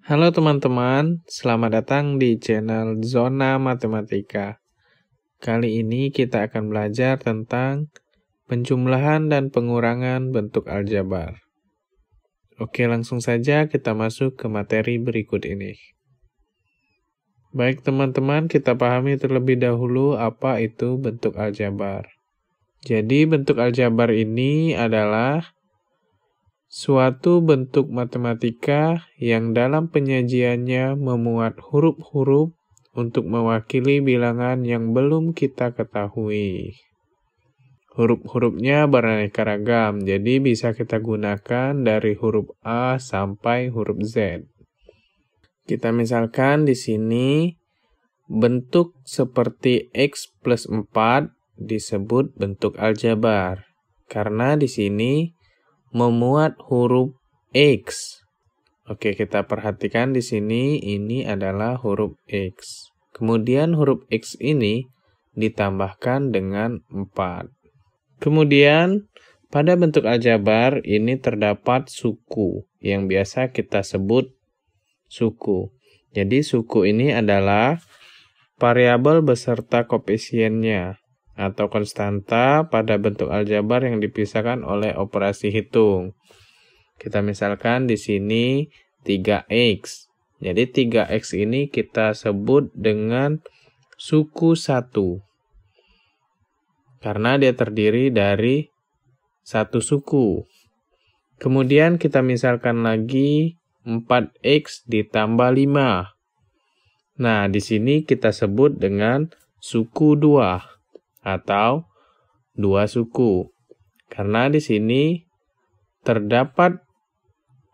Halo teman-teman, selamat datang di channel Zona Matematika. Kali ini kita akan belajar tentang penjumlahan dan pengurangan bentuk aljabar. Oke, langsung saja kita masuk ke materi berikut ini. Baik teman-teman, kita pahami terlebih dahulu apa itu bentuk aljabar. Jadi bentuk aljabar ini adalah suatu bentuk matematika yang dalam penyajiannya memuat huruf-huruf untuk mewakili bilangan yang belum kita ketahui. Huruf-hurufnya beraneka ragam, jadi bisa kita gunakan dari huruf A sampai huruf Z. Kita misalkan di sini bentuk seperti X plus 4 disebut bentuk aljabar, karena di sini memuat huruf X. Oke, kita perhatikan di sini ini adalah huruf X. Kemudian huruf X ini ditambahkan dengan 4. Kemudian pada bentuk aljabar ini terdapat suku yang biasa kita sebut suku. Jadi suku ini adalah variabel beserta koefisiennya atau konstanta pada bentuk aljabar yang dipisahkan oleh operasi hitung. Kita misalkan di sini 3x. Jadi 3x ini kita sebut dengan suku 1. Karena dia terdiri dari satu suku. Kemudian kita misalkan lagi 4x ditambah 5. Nah, di sini kita sebut dengan suku 2. Atau 2 suku. Karena di sini terdapat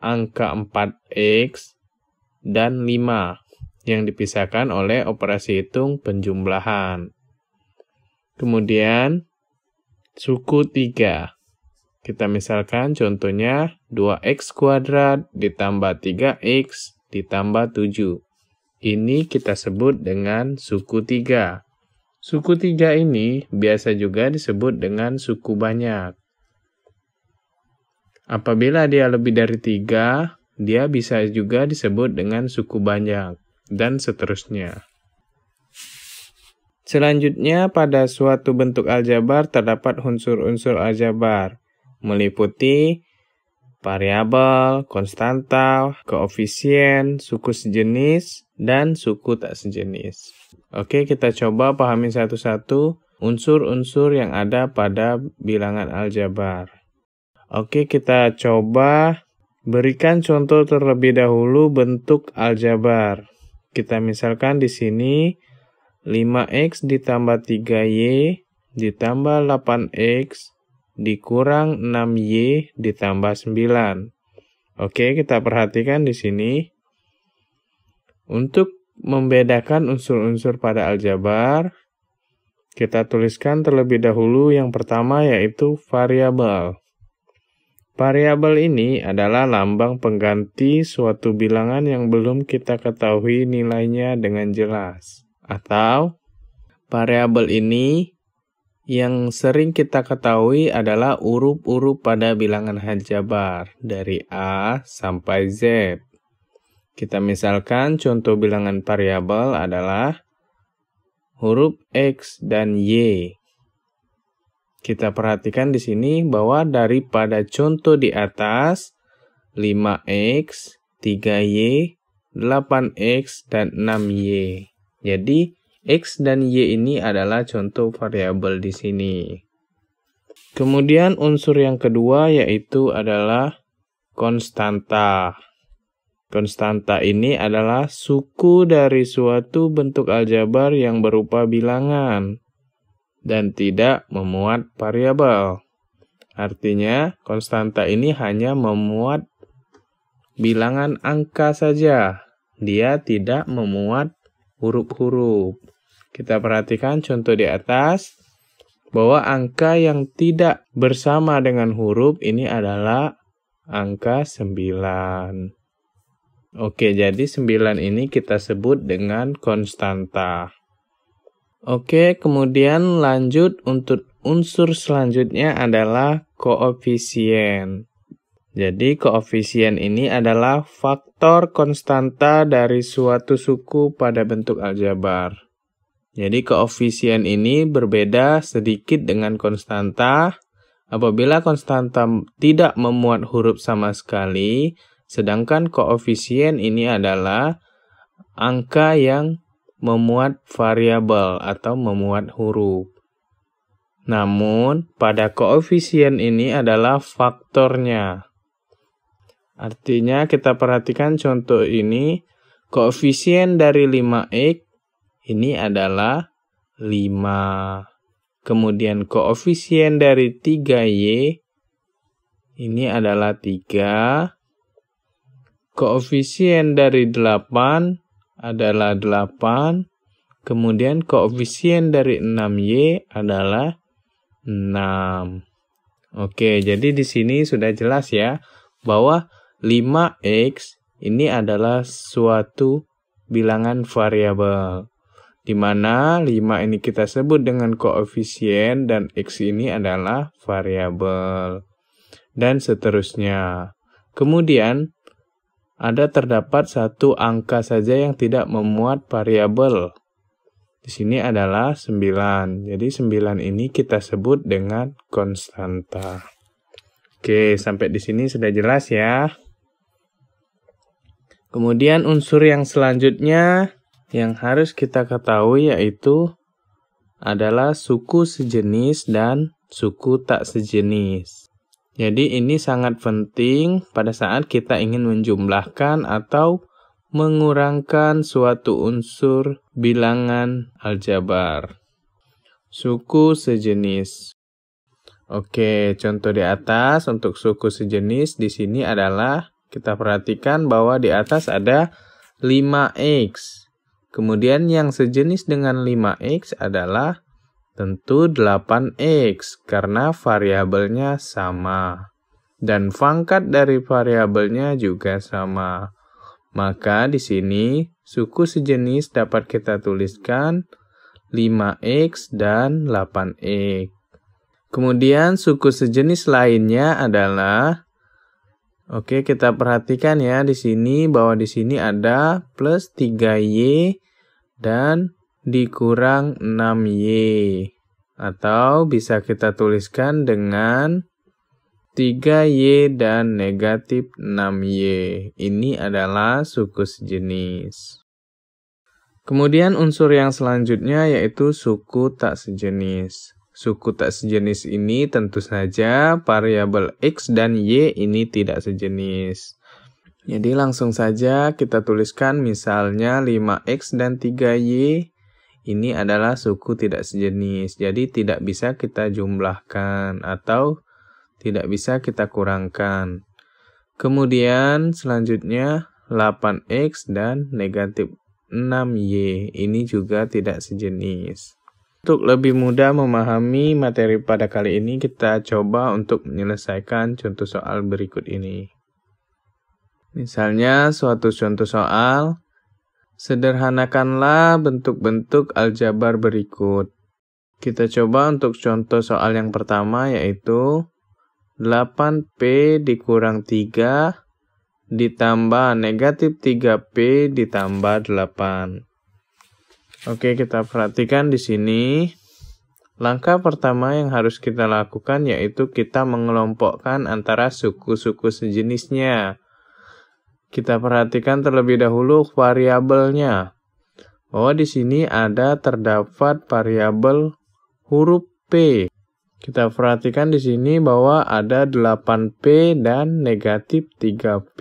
angka 4x dan 5 yang dipisahkan oleh operasi hitung penjumlahan. Kemudian suku 3. Kita misalkan contohnya 2x kuadrat ditambah 3x ditambah 7. Ini kita sebut dengan suku 3. Suku 3 ini biasa juga disebut dengan suku banyak. Apabila dia lebih dari 3, dia bisa juga disebut dengan suku banyak, dan seterusnya. Selanjutnya, pada suatu bentuk aljabar terdapat unsur-unsur aljabar, meliputi variabel, konstanta, koefisien, suku sejenis, dan suku tak sejenis. Oke, kita coba pahami satu-satu unsur-unsur yang ada pada bilangan aljabar. Oke, kita coba berikan contoh terlebih dahulu bentuk aljabar. Kita misalkan di sini 5x ditambah 3y ditambah 8x dikurang 6y ditambah 9. Oke, kita perhatikan di sini. Untuk membedakan unsur-unsur pada aljabar, kita tuliskan terlebih dahulu yang pertama yaitu variabel. Variabel ini adalah lambang pengganti suatu bilangan yang belum kita ketahui nilainya dengan jelas. Atau variabel ini yang sering kita ketahui adalah huruf-huruf pada bilangan aljabar dari A sampai Z. Kita misalkan contoh bilangan variabel adalah huruf X dan Y. Kita perhatikan di sini bahwa daripada contoh di atas 5x, 3y, 8x, dan 6y. Jadi X dan Y ini adalah contoh variabel di sini. Kemudian unsur yang kedua yaitu adalah konstanta. Konstanta ini adalah suku dari suatu bentuk aljabar yang berupa bilangan dan tidak memuat variabel. Artinya, konstanta ini hanya memuat bilangan angka saja. Dia tidak memuat huruf-huruf. Kita perhatikan contoh di atas, bahwa angka yang tidak bersama dengan huruf ini adalah angka 9. Oke, jadi 9 ini kita sebut dengan konstanta. Oke, kemudian lanjut untuk unsur selanjutnya adalah koefisien. Jadi koefisien ini adalah faktor konstanta dari suatu suku pada bentuk aljabar. Jadi koefisien ini berbeda sedikit dengan konstanta. Apabila konstanta tidak memuat huruf sama sekali, sedangkan koefisien ini adalah angka yang memuat variabel atau memuat huruf. Namun, pada koefisien ini adalah faktornya. Artinya, kita perhatikan contoh ini, koefisien dari 5x ini adalah 5. Kemudian koefisien dari 3y ini adalah 3. Koefisien dari 8 adalah 8. Kemudian koefisien dari 6y adalah 6. Oke, jadi di sini sudah jelas ya bahwa 5x ini adalah suatu bilangan variabel, di mana 5 ini kita sebut dengan koefisien dan x ini adalah variabel, dan seterusnya. Kemudian terdapat satu angka saja yang tidak memuat variabel. Di sini adalah 9. Jadi 9 ini kita sebut dengan konstanta. Oke, sampai di sini sudah jelas ya. Kemudian unsur yang selanjutnya yang harus kita ketahui yaitu adalah suku sejenis dan suku tak sejenis. Jadi ini sangat penting pada saat kita ingin menjumlahkan atau mengurangkan suatu unsur bilangan aljabar. Suku sejenis. Oke, contoh di atas untuk suku sejenis di sini adalah kita perhatikan bahwa di atas ada 5x. Kemudian yang sejenis dengan 5x adalah tentu 8x karena variabelnya sama. Dan pangkat dari variabelnya juga sama. Maka di sini suku sejenis dapat kita tuliskan 5x dan 8x. Kemudian suku sejenis lainnya adalah, oke, kita perhatikan ya di sini bahwa di sini ada plus 3y dan dikurang 6y. Atau bisa kita tuliskan dengan 3y dan negatif 6y. Ini adalah suku sejenis. Kemudian unsur yang selanjutnya yaitu suku tak sejenis. Suku tak sejenis ini tentu saja variabel x dan y ini tidak sejenis. Jadi langsung saja kita tuliskan misalnya 5x dan 3y ini adalah suku tidak sejenis. Jadi tidak bisa kita jumlahkan atau tidak bisa kita kurangkan. Kemudian selanjutnya 8x dan negatif 6y. Ini juga tidak sejenis. Untuk lebih mudah memahami materi pada kali ini, kita coba untuk menyelesaikan contoh soal berikut ini. Misalnya suatu contoh soal, sederhanakanlah bentuk-bentuk aljabar berikut. Kita coba untuk contoh soal yang pertama yaitu 8p dikurang 3 ditambah negatif 3p ditambah 8. Oke, kita perhatikan di sini. Langkah pertama yang harus kita lakukan yaitu kita mengelompokkan antara suku-suku sejenisnya. Kita perhatikan terlebih dahulu variabelnya. Oh, di sini terdapat variabel huruf P. Kita perhatikan di sini bahwa ada 8p dan negatif 3p.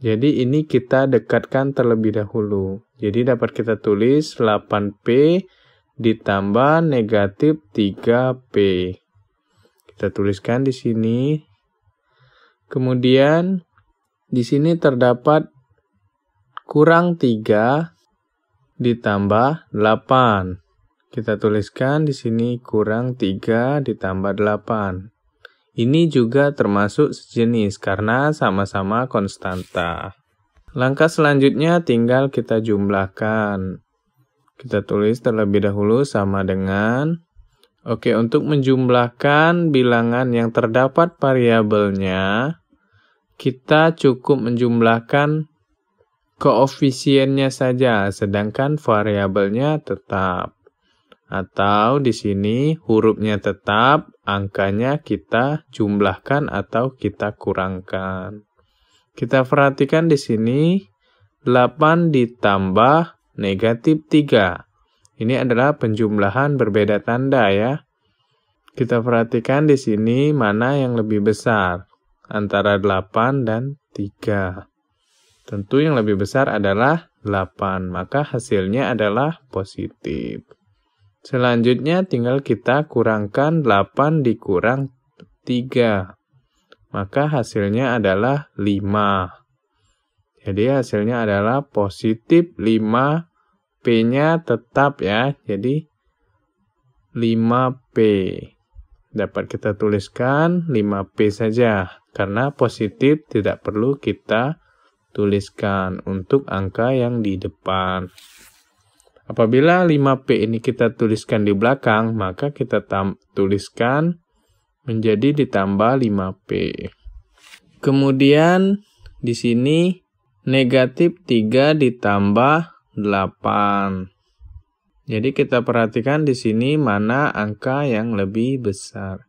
Jadi ini kita dekatkan terlebih dahulu. Jadi dapat kita tulis 8p ditambah negatif 3p. Kita tuliskan di sini. Kemudian di sini terdapat kurang 3 ditambah 8. Kita tuliskan di sini kurang 3 ditambah 8. Ini juga termasuk sejenis karena sama-sama konstanta. Langkah selanjutnya tinggal kita jumlahkan. Kita tulis terlebih dahulu sama dengan. Oke, untuk menjumlahkan bilangan yang terdapat variabelnya, kita cukup menjumlahkan koefisiennya saja, sedangkan variabelnya tetap. Atau di sini hurufnya tetap, angkanya kita jumlahkan atau kita kurangkan. Kita perhatikan di sini 8 ditambah negatif 3. Ini adalah penjumlahan berbeda tanda ya. Kita perhatikan di sini mana yang lebih besar antara 8 dan 3. Tentu yang lebih besar adalah 8, maka hasilnya adalah positif. Selanjutnya tinggal kita kurangkan 8 dikurang 3. Maka hasilnya adalah 5. Jadi hasilnya adalah positif 5. P-nya tetap ya. Jadi 5P. Dapat kita tuliskan 5P saja. Karena positif tidak perlu kita tuliskan untuk angka yang di depan. Apabila 5P ini kita tuliskan di belakang, maka kita tuliskan menjadi ditambah 5P. Kemudian di sini negatif 3 ditambah 8. Jadi kita perhatikan di sini mana angka yang lebih besar.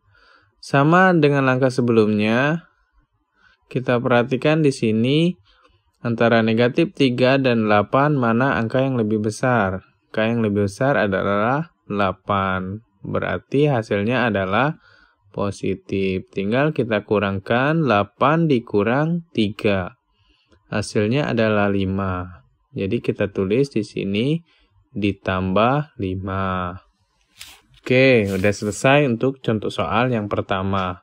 Sama dengan angka sebelumnya, kita perhatikan di sini antara negatif 3 dan 8 mana angka yang lebih besar? Angka yang lebih besar adalah 8. Berarti hasilnya adalah positif. Tinggal kita kurangkan 8 dikurang 3. Hasilnya adalah 5. Jadi kita tulis di sini ditambah 5. Oke, udah selesai untuk contoh soal yang pertama.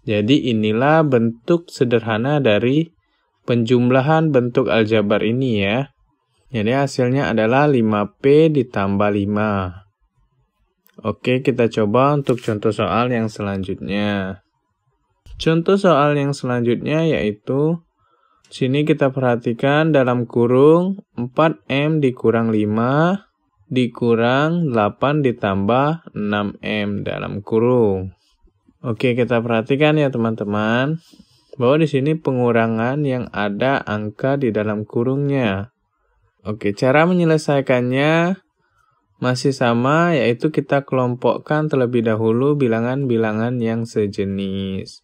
Jadi inilah bentuk sederhana dari penjumlahan bentuk aljabar ini ya. Jadi hasilnya adalah 5P ditambah 5. Oke, kita coba untuk contoh soal yang selanjutnya. Contoh soal yang selanjutnya yaitu, sini kita perhatikan dalam kurung 4M dikurang 5 dikurang 8 ditambah 6M dalam kurung. Oke, kita perhatikan ya teman-teman, bahwa di sini pengurangan yang ada angka di dalam kurungnya. Oke, cara menyelesaikannya masih sama, yaitu kita kelompokkan terlebih dahulu bilangan-bilangan yang sejenis.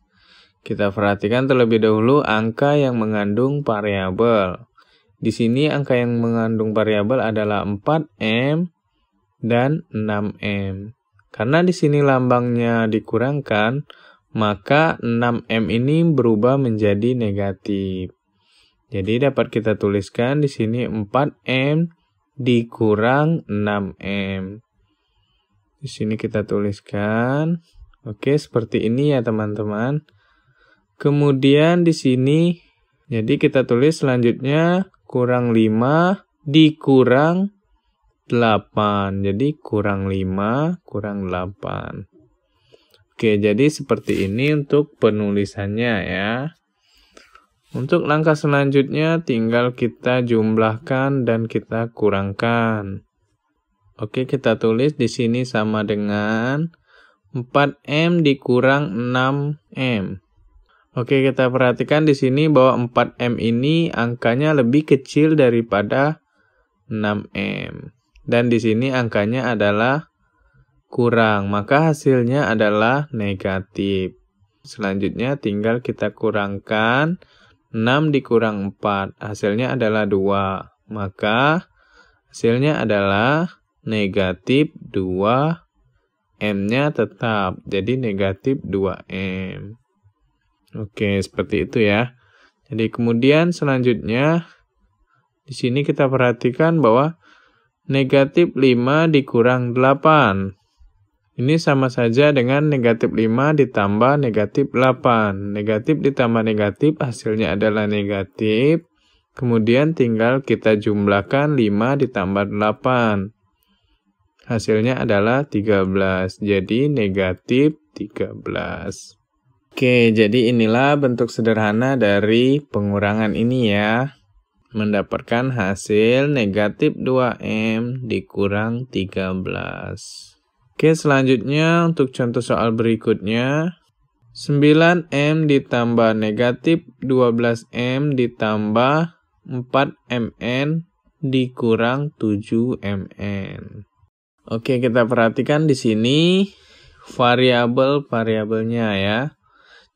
Kita perhatikan terlebih dahulu angka yang mengandung variabel. Di sini angka yang mengandung variabel adalah 4M dan 6M. Karena di sini lambangnya dikurangkan, maka 6M ini berubah menjadi negatif. Jadi dapat kita tuliskan di sini 4M dikurang 6M. Di sini kita tuliskan. Oke, seperti ini ya teman-teman. Kemudian di sini, jadi kita tulis selanjutnya kurang 5 dikurang 8. Jadi kurang 5 kurang 8. Oke, jadi seperti ini untuk penulisannya ya. Untuk langkah selanjutnya tinggal kita jumlahkan dan kita kurangkan. Oke, kita tulis di sini sama dengan 4M dikurang 6M. Oke, kita perhatikan di sini bahwa 4M ini angkanya lebih kecil daripada 6M. Dan di sini angkanya adalah kurang, maka hasilnya adalah negatif. Selanjutnya tinggal kita kurangkan 6 dikurang 4, hasilnya adalah 2. Maka hasilnya adalah negatif 2, M-nya tetap, jadi negatif 2M. Oke, seperti itu ya. Jadi kemudian selanjutnya, di sini kita perhatikan bahwa negatif 5 dikurang 8. Ini sama saja dengan negatif 5 ditambah negatif 8. Negatif ditambah negatif hasilnya adalah negatif. Kemudian tinggal kita jumlahkan 5 ditambah 8. Hasilnya adalah 13. Jadi negatif 13. Oke, jadi inilah bentuk sederhana dari pengurangan ini ya. Mendapatkan hasil negatif 2M dikurang 13. Oke, selanjutnya untuk contoh soal berikutnya. 9M ditambah negatif 12M ditambah 4MN dikurang 7MN. Oke, kita perhatikan di sini variabel-variabelnya ya.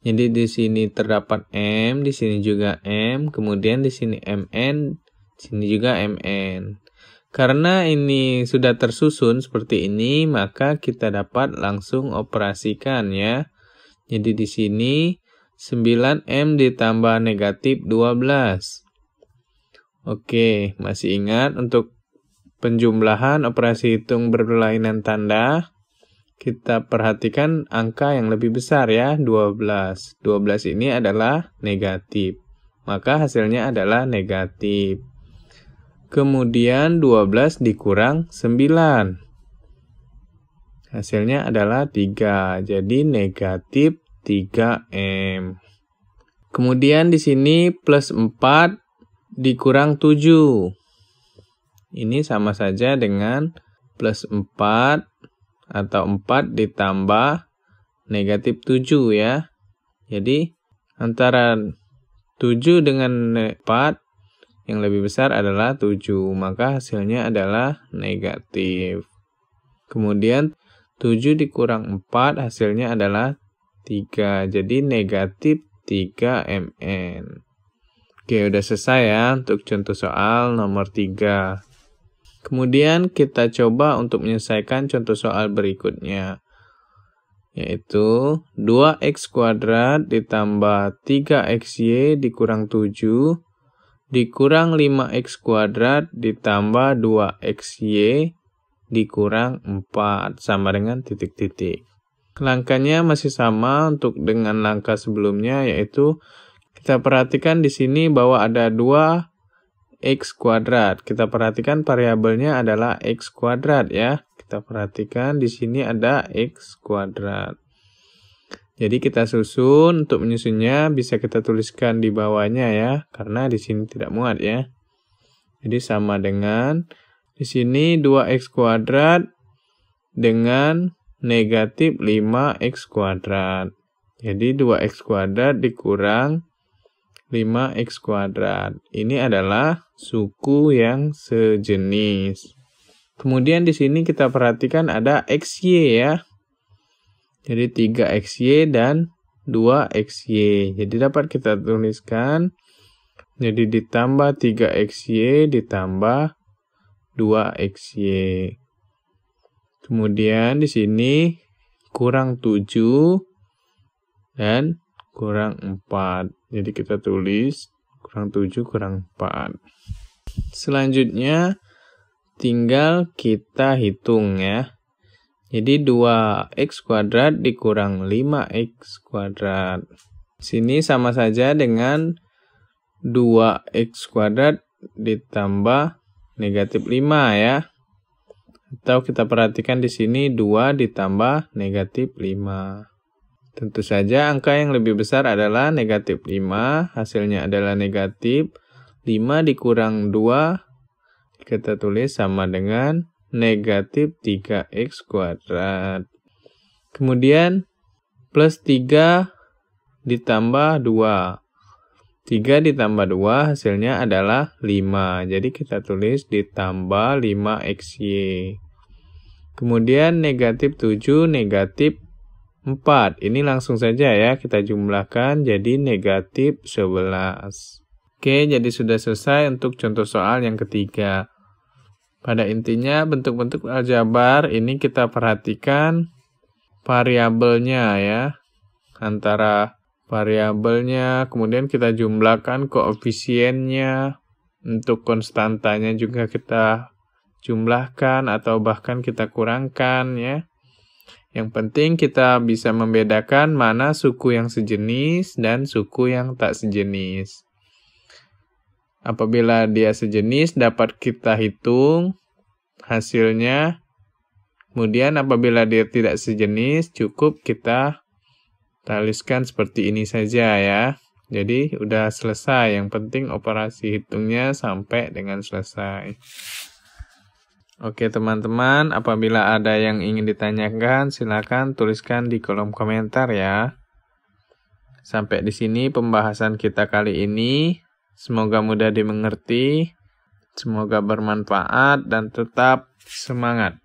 Jadi di sini terdapat M, di sini juga M, kemudian di sini MN, di sini juga MN. Karena ini sudah tersusun seperti ini, maka kita dapat langsung operasikan ya. Jadi di sini 9M ditambah negatif 12. Oke, masih ingat untuk penjumlahan operasi hitung berlainan tanda, kita perhatikan angka yang lebih besar ya, 12. 12 ini adalah negatif, maka hasilnya adalah negatif. Kemudian 12 dikurang 9. Hasilnya adalah 3, jadi negatif 3M. Kemudian di sini plus 4 dikurang 7. Ini sama saja dengan plus 4 atau 4 ditambah negatif 7 ya. Jadi antara 7 dengan 4 yang lebih besar adalah 7, maka hasilnya adalah negatif. Kemudian 7 dikurang 4 hasilnya adalah 3, jadi negatif 3MN. Oke, udah selesai ya untuk contoh soal nomor 3. Kemudian kita coba untuk menyelesaikan contoh soal berikutnya, yaitu 2x kuadrat ditambah 3xy dikurang 7 dikurang 5x kuadrat ditambah 2xy dikurang 4 sama dengan titik-titik. Langkahnya masih sama untuk dengan langkah sebelumnya, yaitu kita perhatikan di sini bahwa ada 2x kuadrat. Kita perhatikan variabelnya adalah x kuadrat ya. Kita perhatikan di sini ada x kuadrat. Jadi kita susun, untuk menyusunnya bisa kita tuliskan di bawahnya ya, karena di sini tidak muat ya. Jadi sama dengan di sini 2x kuadrat dengan negatif 5x kuadrat. Jadi 2x kuadrat dikurang 5x kuadrat. Ini adalah suku yang sejenis. Kemudian di sini kita perhatikan ada xy ya. Jadi 3xy dan 2xy. Jadi dapat kita tuliskan, jadi ditambah 3xy ditambah 2xy. Kemudian di sini kurang 7 dan kurang 4. Jadi kita tulis kurang 7 kurang 4. Selanjutnya tinggal kita hitung ya. Jadi 2x kuadrat dikurang 5x kuadrat. Sini sama saja dengan 2x kuadrat ditambah negatif 5 ya. Atau kita perhatikan di sini 2 ditambah negatif 5. Tentu saja angka yang lebih besar adalah negatif 5. Hasilnya adalah negatif 5 dikurang 2. Kita tulis sama dengan negatif 3x kuadrat. Kemudian plus 3 ditambah 2. 3 ditambah 2 hasilnya adalah 5. Jadi kita tulis ditambah 5xy. Kemudian negatif 7, negatif 4. Ini langsung saja ya kita jumlahkan jadi negatif 11. Oke, jadi sudah selesai untuk contoh soal yang ketiga. Pada intinya bentuk-bentuk aljabar ini kita perhatikan variabelnya ya. Antara variabelnya, kemudian kita jumlahkan koefisiennya, untuk konstantanya juga kita jumlahkan atau bahkan kita kurangkan ya. Yang penting kita bisa membedakan mana suku yang sejenis dan suku yang tak sejenis. Apabila dia sejenis dapat kita hitung hasilnya. Kemudian apabila dia tidak sejenis cukup kita tuliskan seperti ini saja ya. Jadi udah selesai, yang penting operasi hitungnya sampai dengan selesai. Oke teman-teman, apabila ada yang ingin ditanyakan silakan tuliskan di kolom komentar ya. Sampai di sini pembahasan kita kali ini. Semoga mudah dimengerti, semoga bermanfaat dan tetap semangat.